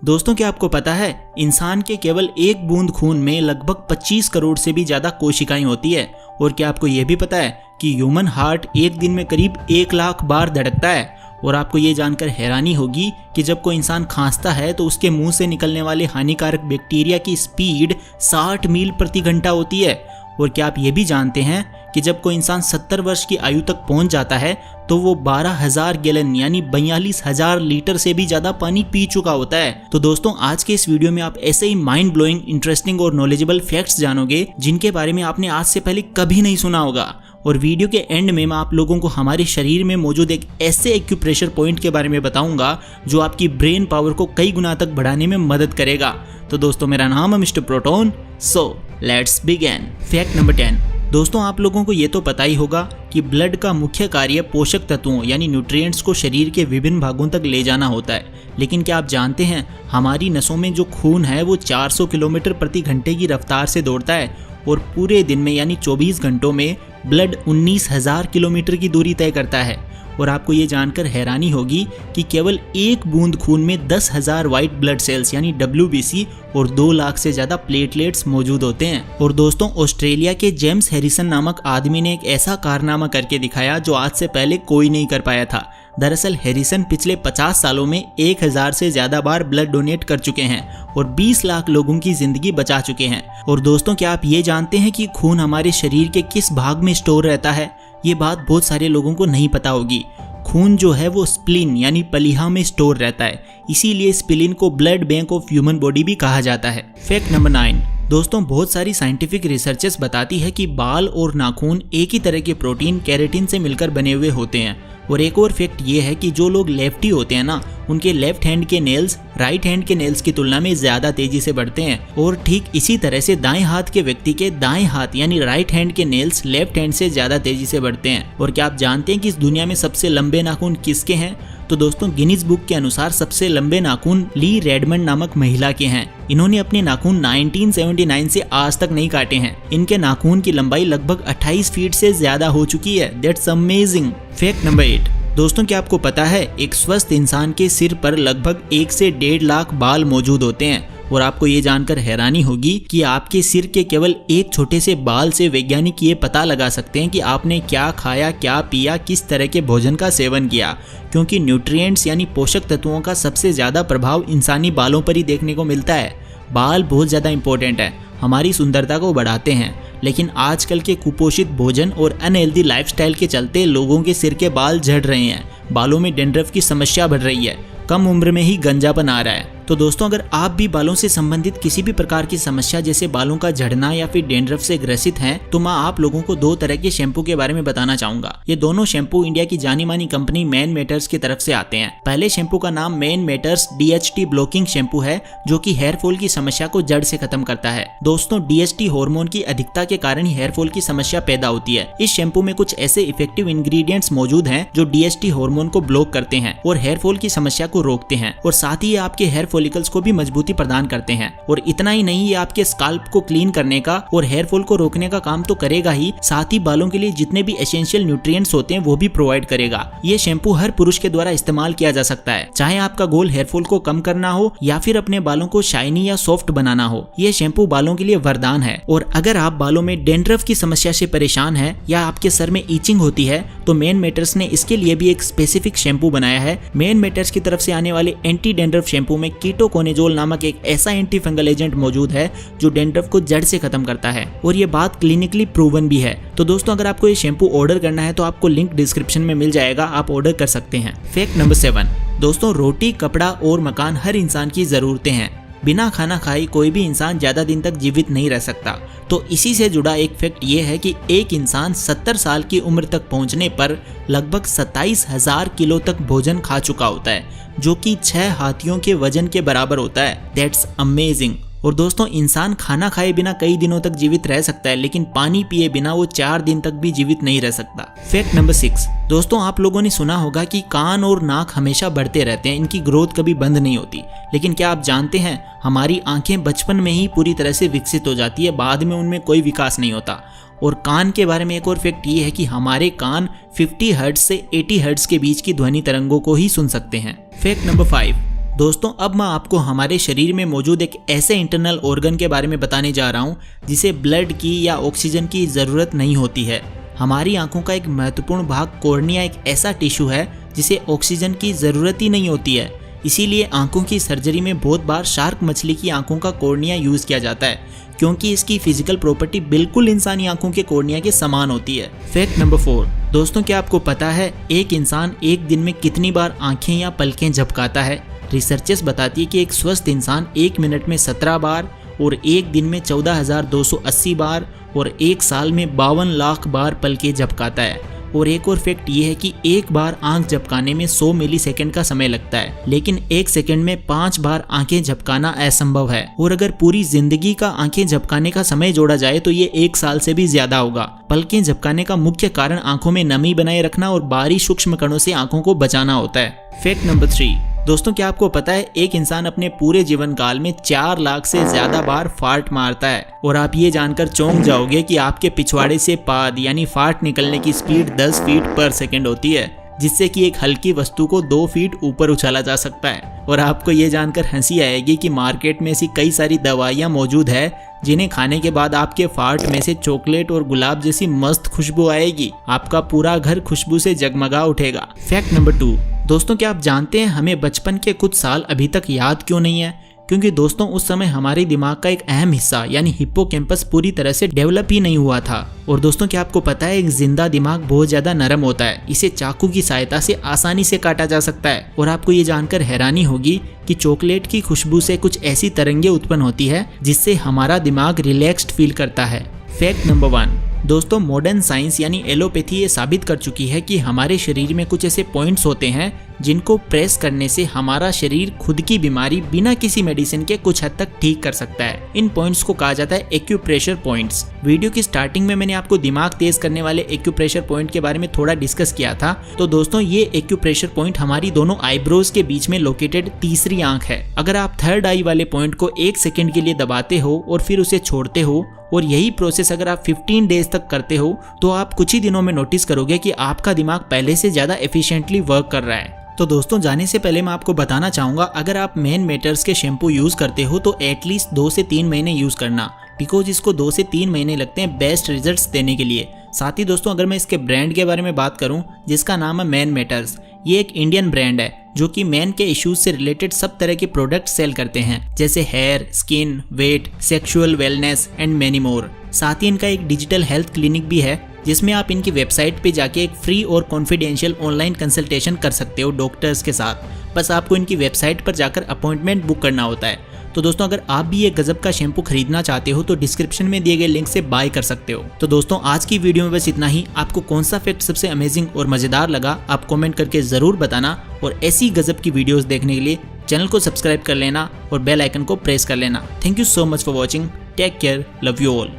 दोस्तों क्या आपको पता है इंसान के केवल एक बूंद खून में लगभग 25 करोड़ से भी ज्यादा कोशिकाएं होती है। और क्या आपको यह भी पता है कि ह्यूमन हार्ट एक दिन में करीब 1 लाख बार धड़कता है। और आपको ये जानकर हैरानी होगी कि जब कोई इंसान खांसता है तो उसके मुंह से निकलने वाले हानिकारक बैक्टीरिया की स्पीड 60 मील प्रति घंटा होती है। और क्या आप ये भी जानते हैं कि जब कोई इंसान 70 वर्ष की आयु तक पहुंच जाता है तो वो 12,000 गैलन यानी 42,000 लीटर से भी ज्यादा पानी पी चुका होता है। तो दोस्तों आज के इस वीडियो में आप ऐसे ही माइंड ब्लोइंग, इंटरेस्टिंग और नॉलेजेबल फैक्ट्स जानोगे जिनके बारे में आपने आज से पहले कभी नहीं सुना होगा। और वीडियो के एंड में मैं आप लोगों को हमारे शरीर में मौजूद एक ऐसे एक्यूप्रेशर पॉइंट के बारे में बताऊंगा जो आपकी ब्रेन पावर को कई गुना तक बढ़ाने में मदद करेगा। तो दोस्तों मेरा नाम है mister proton, so let's begin. Fact number 10। दोस्तों आप लोगों को ये तो पता ही होगा कि ब्लड का मुख्य कार्य पोषक तत्वों यानी न्यूट्रिएंट्स को शरीर के विभिन्न भागों तक ले जाना होता है। लेकिन क्या आप जानते हैं हमारी नसों में जो खून है वो 400 किलोमीटर प्रति घंटे की रफ्तार से दौड़ता है और पूरे दिन में यानी 24 घंटों में ब्लड 19,000 किलोमीटर की दूरी तय करता है। और आपको ये जानकर हैरानी होगी कि केवल एक बूंद खून में 10,000 व्हाइट ब्लड सेल्स यानी WBC और 2 लाख से ज्यादा प्लेटलेट्स मौजूद होते हैं। और दोस्तों ऑस्ट्रेलिया के जेम्स हैरिसन नामक आदमी ने एक ऐसा कारनामा करके दिखाया जो आज से पहले कोई नहीं कर पाया था। दरअसल हैरिसन पिछले 50 सालों में 1000 से ज्यादा बार ब्लड डोनेट कर चुके हैं और 20 लाख लोगों की जिंदगी बचा चुके हैं। और दोस्तों क्या आप ये जानते हैं कि खून हमारे शरीर के किस भाग में स्टोर रहता है? ये बात बहुत सारे लोगों को नहीं पता होगी। खून जो है वो स्प्लीन यानी पलीहा में स्टोर रहता है, इसीलिए स्प्लीन को blood bank of human body भी कहा जाता है। Fact number 9। दोस्तों बहुत सारी साइंटिफिक रिसर्चेस बताती है कि बाल और नाखून एक ही तरह के प्रोटीन केराटिन से मिलकर बने हुए होते हैं। और एक और फैक्ट ये है कि जो लोग लेफ्टी होते हैं ना उनके लेफ्ट हैंड के नेल्स राइट हैंड के नेल्स की तुलना में ज्यादा तेजी से बढ़ते हैं। और ठीक इसी तरह से दाएं हाथ के व्यक्ति के दाएं हाथ यानी राइट हैंड के नेल्स लेफ्ट हैंड से ज्यादा तेजी से बढ़ते हैं। और क्या आप जानते हैं कि इस दुनिया में सबसे लंबे नाखून किसके हैं? तो दोस्तों गिनीज बुक के अनुसार सबसे लंबे नाखून ली रेडमंड नामक महिला के हैं। इन्होंने अपने नाखून 1979 से आज तक नहीं काटे हैं। इनके नाखून की लंबाई लगभग 28 फीट से ज्यादा हो चुकी है। That's amazing. Fact number 8। दोस्तों क्या आपको पता है एक स्वस्थ इंसान के सिर पर लगभग 1 से 1.5 लाख बाल मौजूद होते हैं। और आपको ये जानकर हैरानी होगी कि आपके सिर के केवल एक छोटे से बाल से वैज्ञानिक ये पता लगा सकते हैं कि आपने क्या खाया, क्या पिया, किस तरह के भोजन का सेवन किया। क्योंकि न्यूट्रिएंट्स यानी पोषक तत्वों का सबसे ज्यादा प्रभाव इंसानी बालों पर ही देखने को मिलता है। बाल बहुत ज्यादा इंपॉर्टेंट है, हमारी सुंदरता को बढ़ाते हैं। लेकिन आजकल के कुपोषित भोजन और अनहेल्दी लाइफस्टाइल के चलते लोगों के सिर के बाल झड़ रहे हैं, बालों में डैंड्रफ की समस्या बढ़ रही है, कम उम्र में ही गंजापन आ रहा है। तो दोस्तों अगर आप भी बालों से संबंधित किसी भी प्रकार की समस्या जैसे बालों का झड़ना या फिर डैंड्रफ से ग्रसित हैं तो मैं आप लोगों को 2 तरह के शैम्पू के बारे में बताना चाहूंगा। ये दोनों शैम्पू इंडिया की जानी मानी कंपनी मैन मैटर्स की तरफ से आते हैं। पहले शैम्पू का नाम man matters DHT blocking shampoo है जो कि हेयर फॉल की समस्या को जड़ से खत्म करता है। दोस्तों DHT हार्मोन की अधिकता के कारण ही हेयर फॉल की समस्या पैदा होती है। इस शैम्पू में कुछ ऐसे इफेक्टिव इंग्रेडिएंट्स मौजूद हैं जो DHT हार्मोन को ब्लॉक करते हैं और हेयर फॉल की समस्या को रोकते हैं और साथ ही आपके हेयर फॉलिकल्स को भी मजबूती प्रदान करते हैं। और इतना ही नहीं, ये आपके स्काल्प को क्लीन करने का और हेयर फॉल को रोकने का काम तो करेगा ही, साथ ही बालों के लिए जितने भी एसेंशियल न्यूट्रिएंट्स होते हैं वो भी प्रोवाइड करेगा। ये शैम्पू हर पुरुष के द्वारा इस्तेमाल किया जा सकता है, चाहे आपका गोल हेयर फॉल को कम करना हो या फिर अपने बालों को शाइनी या सॉफ्ट बनाना हो। ये शैम्पू बालों के लिए वरदान है। और अगर आप बालों में डैंड्रफ की समस्या से परेशान है या आपके सर में ईचिंग होती है तो मैन मैटर्स ने इसके लिए भी एक स्पेसिफिक शैम्पू बनाया है। मैन मैटर्स की तरफ से आने वाले एंटी डैंड्रफ शैम्पू में कीटोकोनेजोल नामक एक ऐसा एंटी फंगल एजेंट मौजूद है जो डैंड्रफ को जड़ से खत्म करता है और ये बात क्लिनिकली प्रूवन भी है। तो दोस्तों अगर आपको ये शैम्पू ऑर्डर करना है तो आपको लिंक डिस्क्रिप्शन में मिल जाएगा, आप ऑर्डर कर सकते हैं। Fact number 7। दोस्तों रोटी, कपड़ा और मकान हर इंसान की जरूरतें हैं। बिना खाना खाए कोई भी इंसान ज्यादा दिन तक जीवित नहीं रह सकता। तो इसी से जुड़ा एक फैक्ट ये है कि एक इंसान 70 साल की उम्र तक पहुंचने पर लगभग 27,000 किलो तक भोजन खा चुका होता है जो कि 6 हाथियों के वजन के बराबर होता है। That's amazing. और दोस्तों इंसान खाना खाए बिना कई दिनों तक जीवित रह सकता है लेकिन पानी पिए बिना वो 4 दिन तक भी जीवित नहीं रह सकता। Fact number 6। दोस्तों आप लोगों ने सुना होगा कि कान और नाक हमेशा बढ़ते रहते हैं, इनकी ग्रोथ कभी बंद नहीं होती। लेकिन क्या आप जानते हैं हमारी आंखें बचपन में ही पूरी तरह से विकसित हो जाती है, बाद में उनमें कोई विकास नहीं होता। और कान के बारे में एक और फैक्ट ये है कि हमारे कान 50 हर्ट्ज से 80 हर्ट्ज के बीच की ध्वनि तरंगों को ही सुन सकते हैं। Fact number 5। दोस्तों अब मैं आपको हमारे शरीर में मौजूद एक ऐसे इंटरनल ऑर्गन के बारे में बताने जा रहा हूँ जिसे ब्लड की या ऑक्सीजन की ज़रूरत नहीं होती है। हमारी आंखों का एक महत्वपूर्ण भाग कॉर्निया एक ऐसा टिश्यू है जिसे ऑक्सीजन की ज़रूरत ही नहीं होती है। इसीलिए आंखों की सर्जरी में बहुत बार शार्क मछली की आंखों का कॉर्निया यूज़ किया जाता है, क्योंकि इसकी फिजिकल प्रॉपर्टी बिल्कुल इंसानी आंखों के कॉर्निया के समान होती है। फैक्ट नंबर 4, दोस्तों क्या आपको पता है एक इंसान एक दिन में कितनी बार आंखें या पलकें झपकाता है? रिसर्चर्स बताती है कि एक स्वस्थ इंसान 1 मिनट में 17 बार और एक दिन में 14,280 बार और एक साल में 52 लाख बार पलकें झपकाता है। और एक और फैक्ट ये है कि एक बार आंख झपकाने में 100 मिलीसेकंड का समय लगता है, लेकिन एक सेकंड में 5 बार आंखें झपकाना असंभव है। और अगर पूरी जिंदगी का आंखें झपकाने का समय जोड़ा जाए तो ये 1 साल से भी ज्यादा होगा। पलकें झपकाने का मुख्य कारण आंखों में नमी बनाए रखना और बाहरी सूक्ष्म कणों से आंखों को बचाना होता है। फैक्ट नंबर 3, दोस्तों क्या आपको पता है एक इंसान अपने पूरे जीवन काल में 4 लाख से ज्यादा बार फार्ट मारता है। और आप ये जानकर चौंक जाओगे कि आपके पिछवाड़े से पाद यानी फार्ट निकलने की स्पीड 10 फीट पर सेकंड होती है, जिससे कि एक हल्की वस्तु को 2 फीट ऊपर उछाला जा सकता है। और आपको ये जानकर हंसी आएगी कि मार्केट में ऐसी कई सारी दवाइयाँ मौजूद है जिन्हें खाने के बाद आपके फार्ट में से चॉकलेट और गुलाब जैसी मस्त खुशबू आएगी। आपका पूरा घर खुशबू से जगमगा उठेगा। फैक्ट नंबर 2, दोस्तों क्या आप जानते हैं हमें बचपन के कुछ साल अभी तक याद क्यों नहीं है? क्योंकि दोस्तों उस समय हमारे दिमाग का एक अहम हिस्सा यानी हिप्पोकैम्पस पूरी तरह से डेवलप ही नहीं हुआ था। और दोस्तों क्या आपको पता है एक जिंदा दिमाग बहुत ज्यादा नरम होता है, इसे चाकू की सहायता से आसानी से काटा जा सकता है। और आपको ये जानकर हैरानी होगी कि चॉकलेट की खुशबू से कुछ ऐसी तरंगें उत्पन्न होती है जिससे हमारा दिमाग रिलैक्स्ड फील करता है। फैक्ट नंबर 1, दोस्तों मॉडर्न साइंस यानी एलोपैथी ये साबित कर चुकी है कि हमारे शरीर में कुछ ऐसे पॉइंट्स होते हैं जिनको प्रेस करने से हमारा शरीर खुद की बीमारी बिना किसी मेडिसिन के कुछ हद तक ठीक कर सकता है। इन पॉइंट्स को कहा जाता है एक्यूप्रेशर पॉइंट्स। वीडियो की स्टार्टिंग में मैंने आपको दिमाग तेज करने वाले एक्यूप्रेशर पॉइंट के बारे में थोड़ा डिस्कस किया था। तो दोस्तों ये एक्यूप्रेशर पॉइंट हमारी दोनों आईब्रोज के बीच में लोकेटेड तीसरी आंख है। अगर आप थर्ड आई वाले पॉइंट को 1 सेकेंड के लिए दबाते हो और फिर उसे छोड़ते हो और यही प्रोसेस अगर आप 15 डेज तक करते हो तो आप कुछ ही दिनों में नोटिस करोगे कि आपका दिमाग पहले से ज्यादा एफिशिएंटली वर्क कर रहा है। तो दोस्तों जाने से पहले मैं आपको बताना चाहूँगा अगर आप मैन मैटर्स के शैम्पू यूज़ करते हो तो एटलीस्ट 2 से 3 महीने यूज़ करना, बिकॉज इसको 2 से 3 महीने लगते हैं बेस्ट रिजल्ट्स देने के लिए। साथ ही दोस्तों अगर मैं इसके ब्रांड के बारे में बात करूं जिसका नाम है मैन मैटर्स, ये एक इंडियन ब्रांड है जो कि मैन के इश्यूज से रिलेटेड सब तरह के प्रोडक्ट सेल करते हैं, जैसे hair, skin, weight, sexual wellness and many more. साथ ही इनका एक डिजिटल हेल्थ क्लिनिक भी है जिसमें आप इनकी वेबसाइट पे जाके एक फ्री और कॉन्फिडेंशियल ऑनलाइन कंसल्टेशन कर सकते हो डॉक्टर्स के साथ। बस आपको इनकी वेबसाइट पर जाकर अपॉइंटमेंट बुक करना होता है। तो दोस्तों अगर आप भी ये गजब का शैम्पू खरीदना चाहते हो तो डिस्क्रिप्शन में दिए गए लिंक से बाय कर सकते हो। तो दोस्तों आज की वीडियो में बस इतना ही। आपको कौन सा फैक्ट सबसे अमेजिंग और मजेदार लगा आप कमेंट करके जरूर बताना, और ऐसी गजब की वीडियोस देखने के लिए चैनल को सब्सक्राइब कर लेना और बेल आइकन को प्रेस कर लेना। Thank you so much for watching. Take care, love you all.